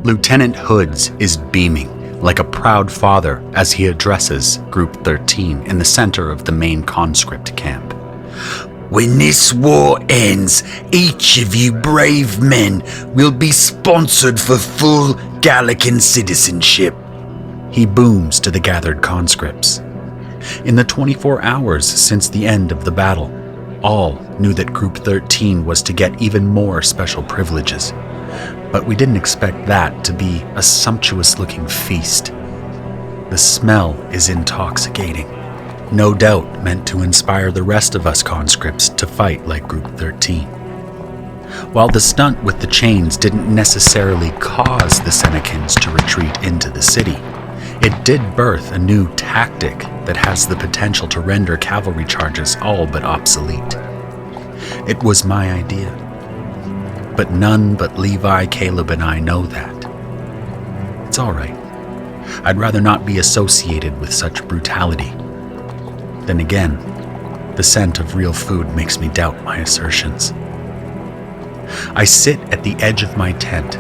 Lieutenant Hoods is beaming like a proud father as he addresses Group 13 in the center of the main conscript camp. When this war ends, each of you brave men will be sponsored for full Gallican citizenship. He booms to the gathered conscripts. In the 24 hours since the end of the battle, all knew that Group 13 was to get even more special privileges. But we didn't expect that to be a sumptuous-looking feast. The smell is intoxicating, no doubt meant to inspire the rest of us conscripts to fight like Group 13. While the stunt with the chains didn't necessarily cause the Senecans to retreat into the city, it did birth a new tactic that has the potential to render cavalry charges all but obsolete. It was my idea. But none but Levi, Caleb, and I know that. It's all right. I'd rather not be associated with such brutality. Then again, the scent of real food makes me doubt my assertions. I sit at the edge of my tent,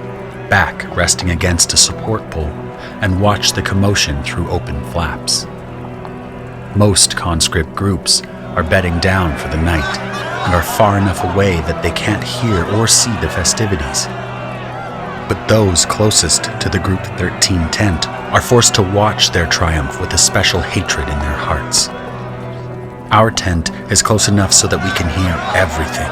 back resting against a support pole, and watch the commotion through open flaps. Most conscript groups are bedding down for the night and are far enough away that they can't hear or see the festivities. But those closest to the Group 13 tent are forced to watch their triumph with a special hatred in their hearts. Our tent is close enough so that we can hear everything.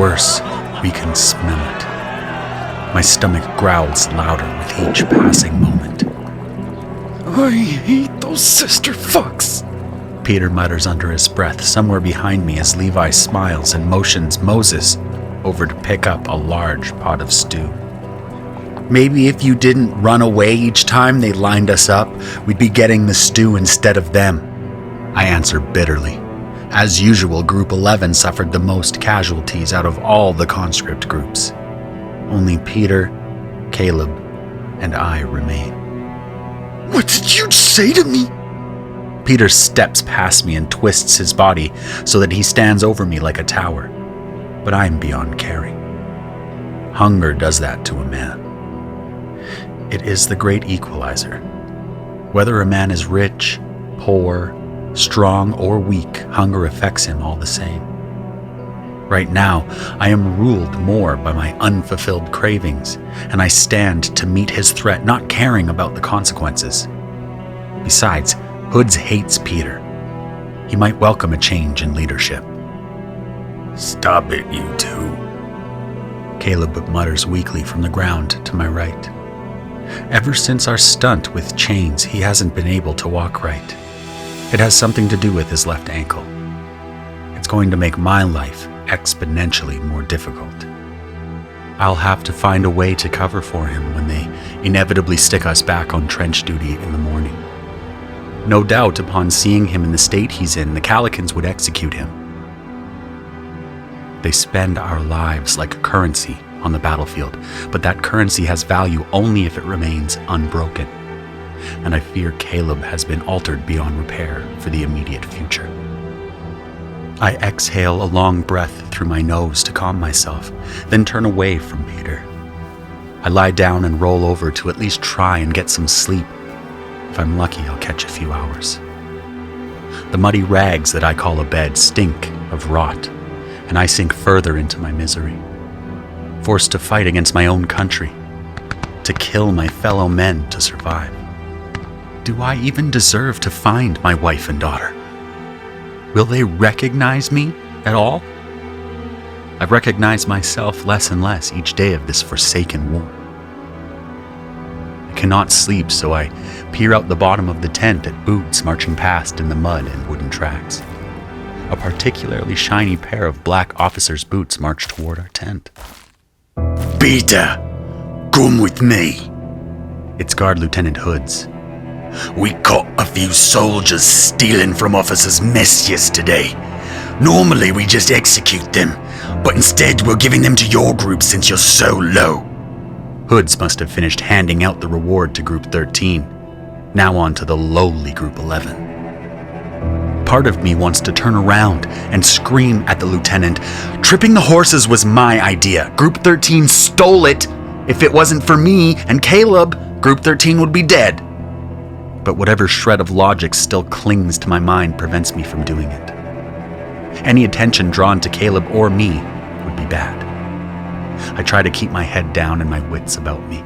Worse, we can smell it. My stomach growls louder with each passing moment. I hate those sister fucks, Peter mutters under his breath somewhere behind me as Levi smiles and motions Moses over to pick up a large pot of stew. Maybe if you didn't run away each time they lined us up, we'd be getting the stew instead of them, I answer bitterly. As usual, Group 11 suffered the most casualties out of all the conscript groups. Only Peter, Caleb, and I remain. What did you say to me? Peter steps past me and twists his body so that he stands over me like a tower. But I'm beyond caring. Hunger does that to a man. It is the great equalizer. Whether a man is rich, poor, strong, or weak, hunger affects him all the same. Right now, I am ruled more by my unfulfilled cravings, and I stand to meet his threat, not caring about the consequences. Besides, Hoods hates Peter. He might welcome a change in leadership. Stop it, you two, Caleb mutters weakly from the ground to my right. Ever since our stunt with chains, he hasn't been able to walk right. It has something to do with his left ankle. It's going to make my life exponentially more difficult. I'll have to find a way to cover for him when they inevitably stick us back on trench duty in the morning. No doubt, upon seeing him in the state he's in, the Gallicans would execute him. They spend our lives like currency on the battlefield, but that currency has value only if it remains unbroken. And I fear Caleb has been altered beyond repair for the immediate future. I exhale a long breath through my nose to calm myself, then turn away from Peter. I lie down and roll over to at least try and get some sleep. If I'm lucky, I'll catch a few hours. The muddy rags that I call a bed stink of rot, and I sink further into my misery. Forced to fight against my own country, to kill my fellow men to survive. Do I even deserve to find my wife and daughter? Will they recognize me at all? I've recognized myself less and less each day of this forsaken war. I cannot sleep, so I peer out the bottom of the tent at boots marching past in the mud and wooden tracks. A particularly shiny pair of black officers' boots march toward our tent. Peter, come with me. It's Guard Lieutenant Hoods. We caught a few soldiers stealing from officers' mess yesterday. Normally we just execute them, but instead we're giving them to your group since you're so low. Hoods must have finished handing out the reward to Group 13. Now on to the lowly Group 11. Part of me wants to turn around and scream at the lieutenant, "Tripping the horses was my idea. Group 13 stole it. If it wasn't for me and Caleb, Group 13 would be dead. But whatever shred of logic still clings to my mind prevents me from doing it. Any attention drawn to Caleb or me would be bad. I try to keep my head down and my wits about me.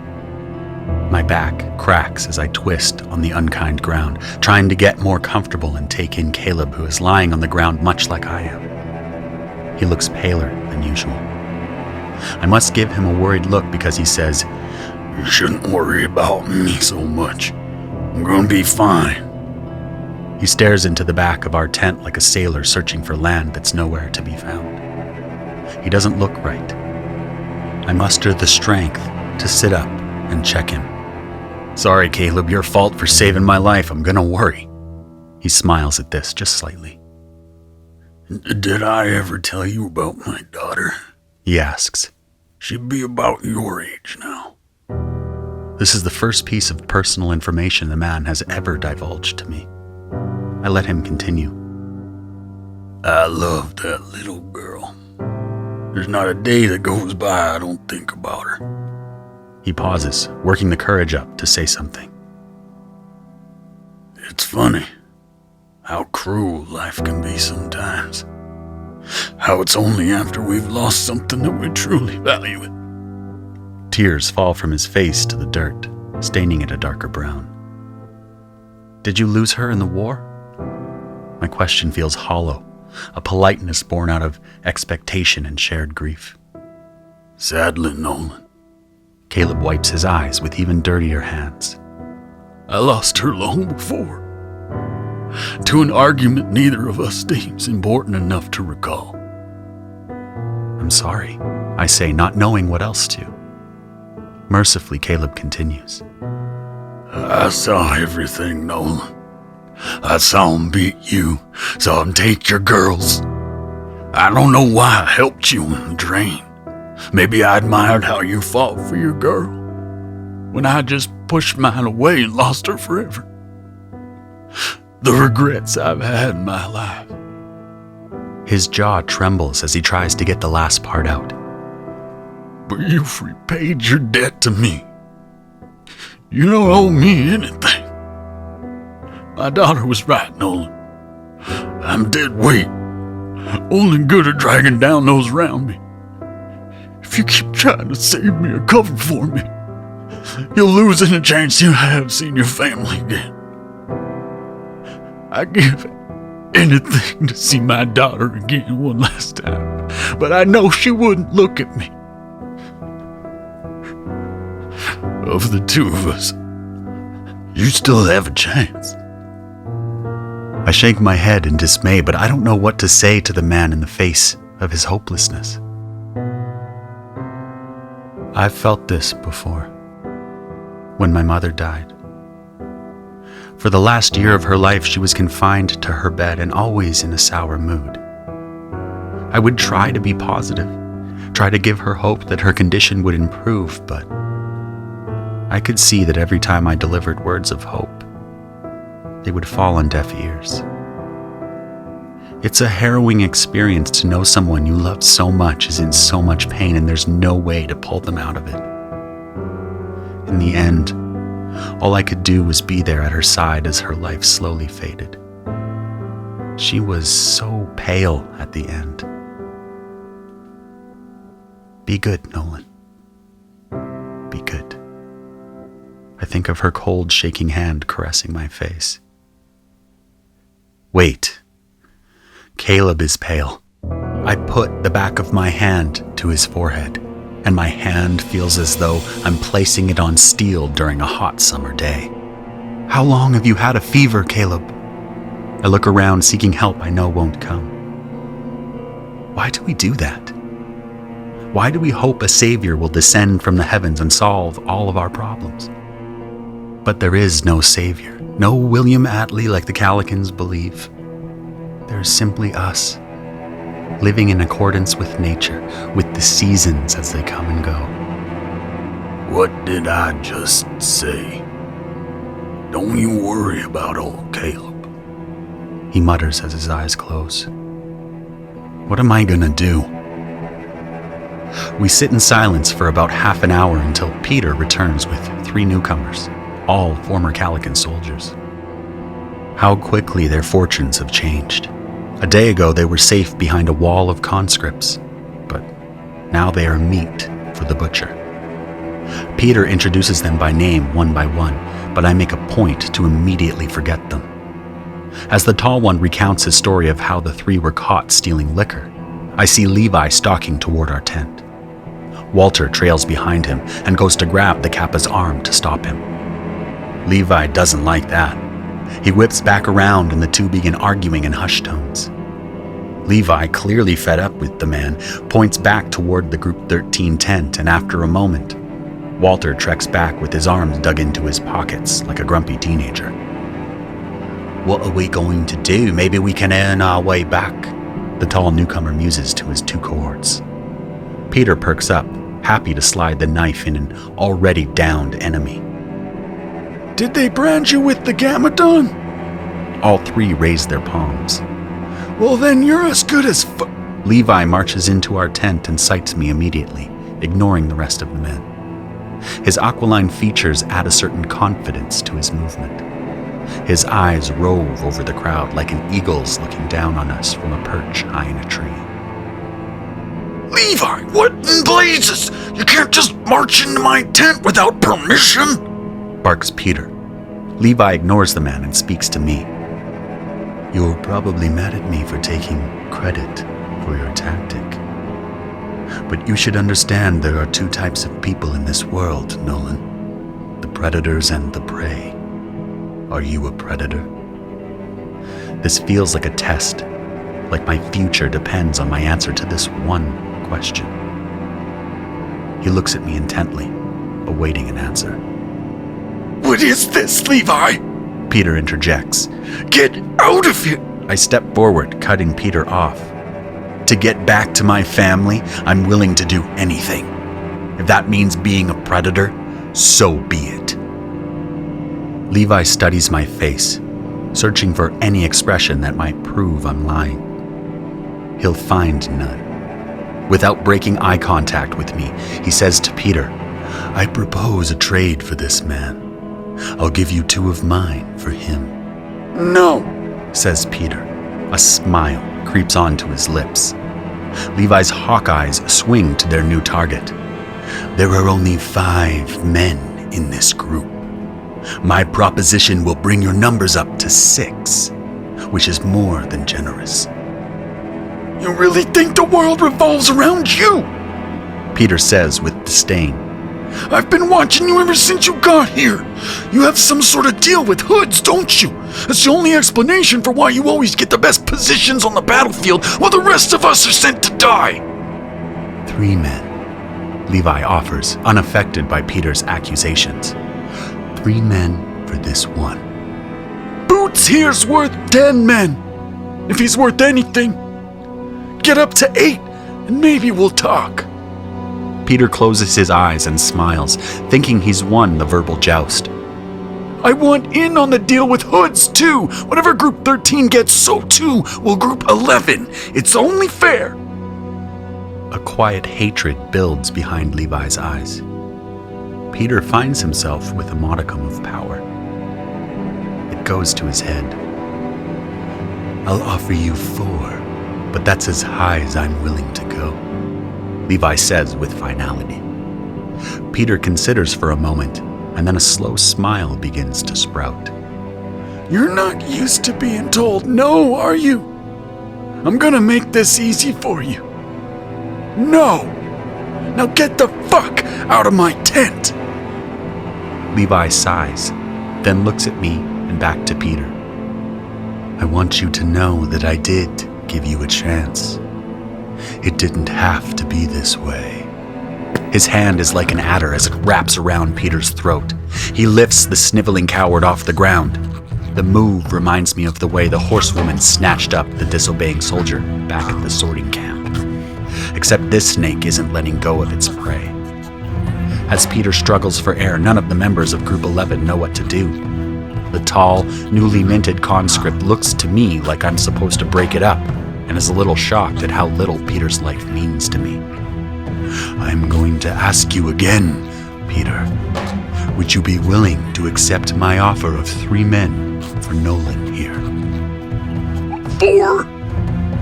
My back cracks as I twist on the unkind ground, trying to get more comfortable and take in Caleb, who is lying on the ground much like I am. He looks paler than usual. I must give him a worried look because he says, "You shouldn't worry about me so much. I'm gonna be fine." He stares into the back of our tent like a sailor searching for land that's nowhere to be found. He doesn't look right. I muster the strength to sit up and check him. "Sorry, Caleb, your fault for saving my life. I'm gonna worry." He smiles at this just slightly. "Did I ever tell you about my daughter?" He asks. "She'd be about your age now." This is the first piece of personal information the man has ever divulged to me. I let him continue. "I love that little girl. There's not a day that goes by I don't think about her." He pauses, working the courage up to say something. "It's funny how cruel life can be sometimes. How it's only after we've lost something that we truly value it." Tears fall from his face to the dirt, staining it a darker brown. "Did you lose her in the war?" My question feels hollow, a politeness born out of expectation and shared grief. "Sadly, Nolan." Caleb wipes his eyes with even dirtier hands. "I lost her long before, to an argument neither of us deems important enough to recall." "I'm sorry," I say, not knowing what else to. Mercifully, Caleb continues. "I saw everything, Nolan. I saw him beat you, saw him take your girls. I don't know why I helped you in the drain. Maybe I admired how you fought for your girl, when I just pushed mine away and lost her forever. The regrets I've had in my life." His jaw trembles as he tries to get the last part out. "But you've repaid your debt to me. You don't owe me anything. My daughter was right, Nolan. I'm dead weight, only good at dragging down those around me. If you keep trying to save me or cover for me, you'll lose any chance you have seeing your family again. I give anything to see my daughter again one last time, but I know she wouldn't look at me. Of the two of us, you still have a chance." I shake my head in dismay, but I don't know what to say to the man in the face of his hopelessness. I've felt this before, when my mother died. For the last year of her life, she was confined to her bed and always in a sour mood. I would try to be positive, try to give her hope that her condition would improve, but I could see that every time I delivered words of hope, they would fall on deaf ears. It's a harrowing experience to know someone you loved so much is in so much pain and there's no way to pull them out of it. In the end, all I could do was be there at her side as her life slowly faded. She was so pale at the end. Be good, Nolan. Be good. I think of her cold, shaking hand caressing my face. Wait. Caleb is pale. I put the back of my hand to his forehead, and my hand feels as though I'm placing it on steel during a hot summer day. How long have you had a fever, Caleb? I look around seeking help I know won't come. Why do we do that? Why do we hope a savior will descend from the heavens and solve all of our problems? But there is no savior, no William Atlee like the Calicans believe. There is simply us, living in accordance with nature, with the seasons as they come and go. What did I just say? Don't you worry about old Caleb. He mutters as his eyes close. What am I gonna do? We sit in silence for about half an hour until Peter returns with 3 newcomers, all former Calican soldiers. How quickly their fortunes have changed. A day ago they were safe behind a wall of conscripts, but now they are meat for the butcher. Peter introduces them by name one by one, but I make a point to immediately forget them. As the tall one recounts his story of how the 3 were caught stealing liquor, I see Levi stalking toward our tent. Walter trails behind him and goes to grab the Kappa's arm to stop him. Levi doesn't like that. He whips back around and the 2 begin arguing in hushed tones. Levi, clearly fed up with the man, points back toward the Group 13 tent, and after a moment, Walter treks back with his arms dug into his pockets like a grumpy teenager. "What are we going to do? Maybe we can earn our way back," the tall newcomer muses to his 2 cohorts. Peter perks up, happy to slide the knife in an already downed enemy. Did they brand you with the Gamadon? All 3 raise their palms. Well, then you're as good as Levi marches into our tent and sights me immediately, ignoring the rest of the men. His aquiline features add a certain confidence to his movement. His eyes rove over the crowd like an eagle's looking down on us from a perch high in a tree. Levi, what in blazes? You can't just march into my tent without permission, barks Peter. Levi ignores the man and speaks to me. You're probably mad at me for taking credit for your tactic. But you should understand there are 2 types of people in this world, Nolan. The predators and the prey. Are you a predator? This feels like a test, like my future depends on my answer to this one question. He looks at me intently, awaiting an answer. What is this, Levi? Peter interjects. Get out of here! I step forward, cutting Peter off. To get back to my family, I'm willing to do anything. If that means being a predator, so be it. Levi studies my face, searching for any expression that might prove I'm lying. He'll find none. Without breaking eye contact with me, he says to Peter, I propose a trade for this man. I'll give you 2 of mine for him. No, says Peter. A smile creeps onto his lips. Levi's hawk eyes swing to their new target. There are only 5 men in this group. My proposition will bring your numbers up to 6, which is more than generous. You really think the world revolves around you? Peter says with disdain. I've been watching you ever since you got here. You have some sort of deal with hoods, don't you? That's the only explanation for why you always get the best positions on the battlefield while the rest of us are sent to die. 3 men, Levi offers, unaffected by Peter's accusations. 3 men for this one. Boots here's worth 10 men. If he's worth anything, get up to 8 and maybe we'll talk. Peter closes his eyes and smiles, thinking he's won the verbal joust. I want in on the deal with hoods, too. Whatever Group 13 gets, so too will Group 11. It's only fair. A quiet hatred builds behind Levi's eyes. Peter finds himself with a modicum of power. It goes to his head. I'll offer you 4, but that's as high as I'm willing to go, Levi says with finality. Peter considers for a moment, and then a slow smile begins to sprout. You're not used to being told no, are you? I'm gonna make this easy for you. No! Now get the fuck out of my tent! Levi sighs, then looks at me and back to Peter. I want you to know that I did give you a chance. It didn't have to be this way. His hand is like an adder as it wraps around Peter's throat. He lifts the sniveling coward off the ground. The move reminds me of the way the horsewoman snatched up the disobeying soldier back at the sorting camp. Except this snake isn't letting go of its prey. As Peter struggles for air, none of the members of Group 11 know what to do. The tall, newly minted conscript looks to me like I'm supposed to break it up, and is a little shocked at how little Peter's life means to me. I'm going to ask you again, Peter. Would you be willing to accept my offer of 3 men for Nolan here? 4?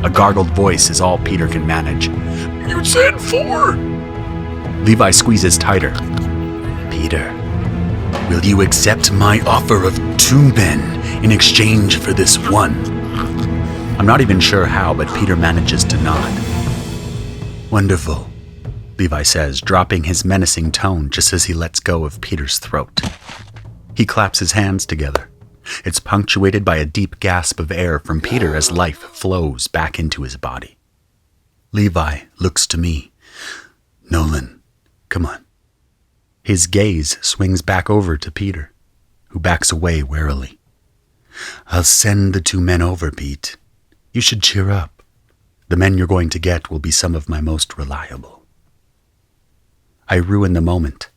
A gargled voice is all Peter can manage. You said 4? Levi squeezes tighter. Peter, will you accept my offer of 2 men in exchange for this 1? I'm not even sure how, but Peter manages to nod. Wonderful, Levi says, dropping his menacing tone just as he lets go of Peter's throat. He claps his hands together. It's punctuated by a deep gasp of air from Peter as life flows back into his body. Levi looks to me. Nolan, come on. His gaze swings back over to Peter, who backs away warily. I'll send the 2 men over, Pete. You should cheer up. The men you're going to get will be some of my most reliable. I ruin the moment.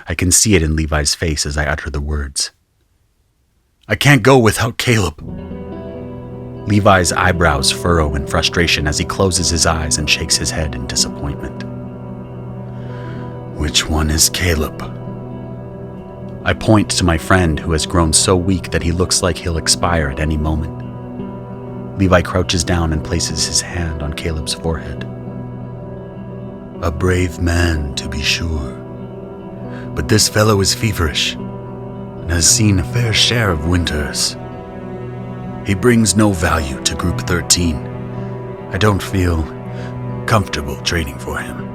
I can see it in Levi's face as I utter the words. I can't go without Caleb. Levi's eyebrows furrow in frustration as he closes his eyes and shakes his head in disappointment. Which one is Caleb? I point to my friend who has grown so weak that he looks like he'll expire at any moment. Levi crouches down and places his hand on Caleb's forehead. A brave man, to be sure. But this fellow is feverish and has seen a fair share of winters. He brings no value to Group 13. I don't feel comfortable trading for him.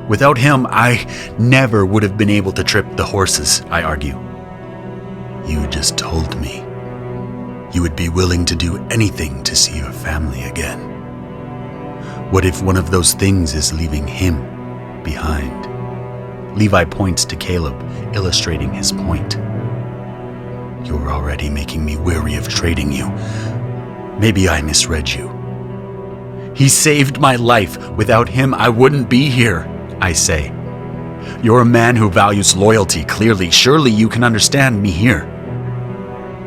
Without him, I never would have been able to trip the horses, I argue. You just told me you would be willing to do anything to see your family again. What if one of those things is leaving him behind? Levi points to Caleb, illustrating his point. You're already making me weary of trading you. Maybe I misread you. He saved my life. Without him, I wouldn't be here, I say. You're a man who values loyalty, clearly. Surely you can understand me here.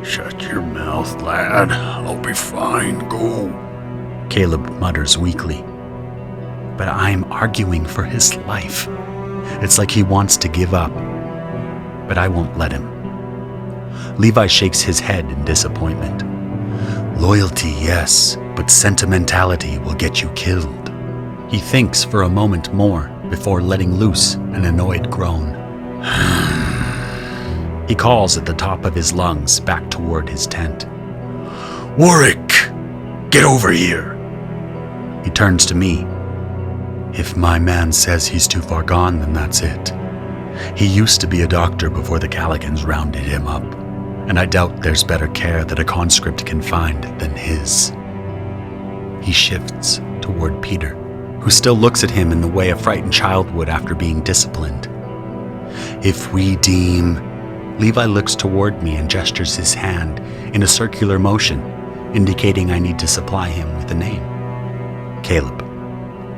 Shut your mouth, lad. I'll be fine. Go. Caleb mutters weakly. But I'm arguing for his life. It's like he wants to give up. But I won't let him. Levi shakes his head in disappointment. Loyalty, yes, but sentimentality will get you killed. He thinks for a moment more before letting loose an annoyed groan. He calls at the top of his lungs back toward his tent. Warwick, get over here. He turns to me. If my man says he's too far gone, then that's it. He used to be a doctor before the Calicans rounded him up, and I doubt there's better care that a conscript can find than his. He shifts toward Peter, who still looks at him in the way a frightened child would after being disciplined. If we deem... Levi looks toward me and gestures his hand in a circular motion, indicating I need to supply him with a name. Caleb,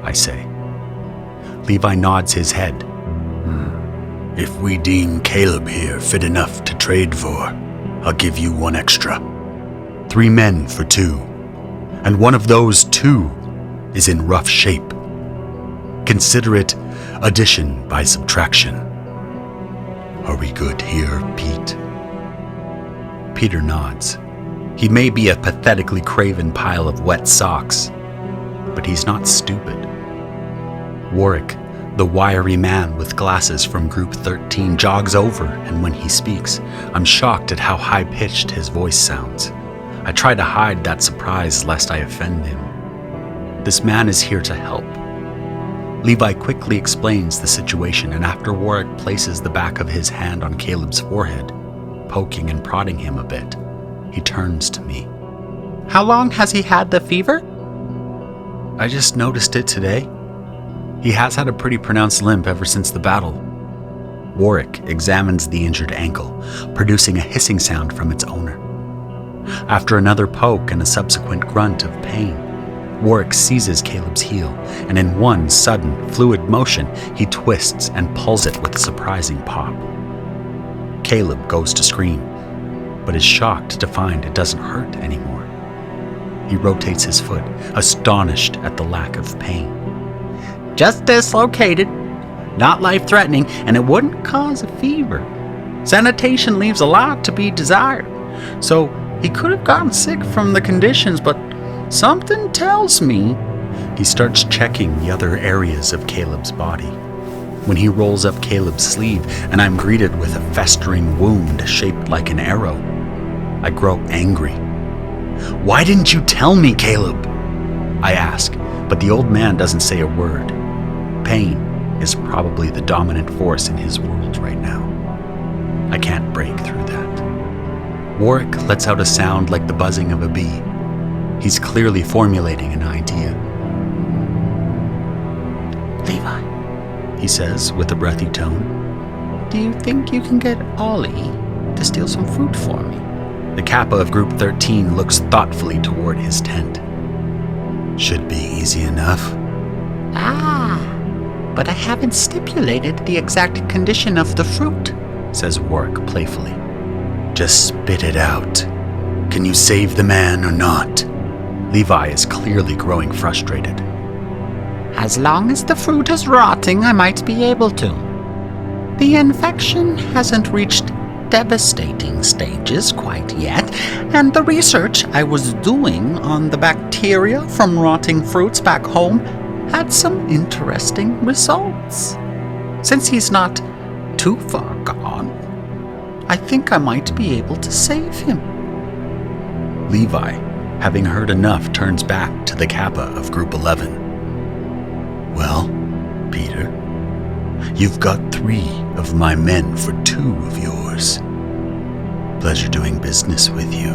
I say. Levi nods his head. If we deem Caleb here fit enough to trade for, I'll give you 1 extra. 3 men for 2. And one of those 2 is in rough shape. Consider it addition by subtraction. Are we good here, Pete? Peter nods. He may be a pathetically craven pile of wet socks, but he's not stupid. Warwick, the wiry man with glasses from Group 13, jogs over, and when he speaks, I'm shocked at how high-pitched his voice sounds. I try to hide that surprise lest I offend him. This man is here to help. Levi quickly explains the situation, and after Warwick places the back of his hand on Caleb's forehead, poking and prodding him a bit, he turns to me. How long has he had the fever? I just noticed it today. He has had a pretty pronounced limp ever since the battle. Warwick examines the injured ankle, producing a hissing sound from its owner. After another poke and a subsequent grunt of pain, Warwick seizes Caleb's heel, and in one sudden, fluid motion, he twists and pulls it with a surprising pop. Caleb goes to scream, but is shocked to find it doesn't hurt anymore. He rotates his foot, astonished at the lack of pain. Just dislocated. Not life-threatening, and it wouldn't cause a fever. Sanitation leaves a lot to be desired. So he could have gotten sick from the conditions, but something tells me... He starts checking the other areas of Caleb's body. When he rolls up Caleb's sleeve and I'm greeted with a festering wound shaped like an arrow, I grow angry. "Why didn't you tell me, Caleb?" I ask, but the old man doesn't say a word. Pain is probably the dominant force in his world right now. I can't break through that. Warwick lets out a sound like the buzzing of a bee. He's clearly formulating an idea. Levi, He says with a breathy tone. do you think you can get Ollie to steal some fruit for me? The Kappa of Group 13 looks thoughtfully toward his tent. Should be easy enough. But I haven't stipulated the exact condition of the fruit, says Warwick playfully. Just spit it out. Can you save the man or not? Levi is clearly growing frustrated. As long as the fruit is rotting, I might be able to. The infection hasn't reached devastating stages quite yet, and the research I was doing on the bacteria from rotting fruits back home had some interesting results. Since he's not too far gone, I think I might be able to save him. Levi, having heard enough, turns back to the Kappa of Group 11. Well, Peter, you've got 3 of my men for 2 of yours. Pleasure doing business with you.